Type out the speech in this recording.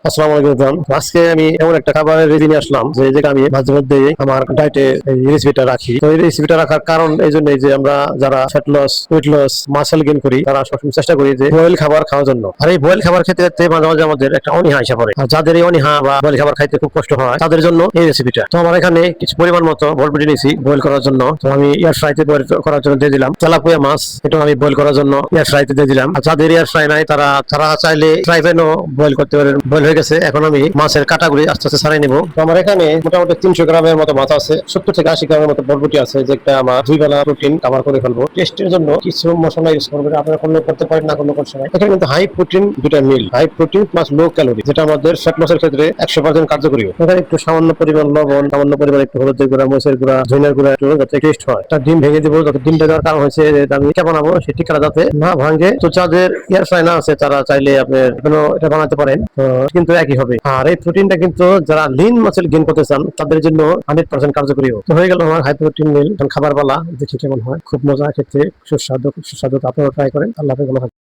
আসসালামু আলাইকুম। আজকে আমি এমন একটা খাবারের রেসিপি নিয়ে আসলাম যেটা আমি মাঝে মধ্যে আমার ডায়েটে এই রেসিপিটা রাখি। তো এই রেসিপিটা রাখার কারণ এই জন্যই যে আমরা যারা fat loss, weight loss, muscle gain করি তারা সবসময় চেষ্টা করি যে বয়েল খাবার খাওয়ার জন্য। আর এই বয়েল খাবার খেতে খেতে মাঝে মাঝে আমাদের একটা অনীহা এসে পড়ে। আর যাদের এই অনীহা বা বয়েল খাবার খাইতে খুব কষ্ট হয় তাদের জন্য এই রেসিপিটা। তো আমার এখানে কিছু পরিমাণ মতো বরবটি নিয়েছি বয়েল করার জন্য। তো আমি এয়ার ফ্রাইতে বয়েল করার জন্য দিয়ে দিলাম তেলাপিয়া মাছ, এটা আমি বয়েল করার জন্য এয়ার ফ্রাইতে দিয়ে দিলাম। আর যাদের এয়ার ফ্রাই নাই তারা চাইলে ফ্রাই প্যানও বয়েল করতে পারেন। বয়েল হয়ে গেছে, এখন আমি মাছের কাটাগুলি আস্তে আস্তে ছাড়াই নিব। তো আমার এখানে মোটামুটি 300 গ্রামের মতো মাছ আছে, 70 থেকে 80 গ্রামের মতো বরবটি আছে, যেটা আমার 2 বেলা প্রোটিন কভার করে ফেলবো। টেস্টের জন্য কিছু মশলা ইউজ করবেন, আপনারা করলে করতে পারেন, না করলে করতে পারেন। এখানে কিন্তু হাই প্রোটিন দুটা meal, high protein plus low calorie, যেটা আমাদের ফ্যাট লসের ক্ষেত্রে 100% কার্যকরী। এখানে একটু সামান্য পরিমাণ লবণ, সামান্য পরিমাণ একটু হলুদের গুঁড়া, মরিচের গুঁড়া, ধনিয়ার গুঁড়া একটু যাতে টেস্ট হয়। একটা ডিম ভেঙে দিব, যাতে ডিমটা দেওয়ার কারণ হচ্ছে আমি টিকা বানাবো, সেই টিকাটা যাতে না ভাঙে। তো যাদের এয়ার ফ্রাই না আছে তারা চাইলে আপনার এটা বানাতে পারেন, তো কিন্তু একই হবে। আর এই প্রোটিনটা কিন্তু যারা লিন মাসেল গেইন করতে চান তাদের জন্য 100% কার্যকরী। তো হয়ে গেল আমার হাই প্রোটিন মিল। খাবার পালা দেখি কেমন হয়। খুব মজা, খেতে সুস্বাদু, খুব সুস্বাদু। আপনারা ট্রাই করেন। আল্লাহ হাফেজ।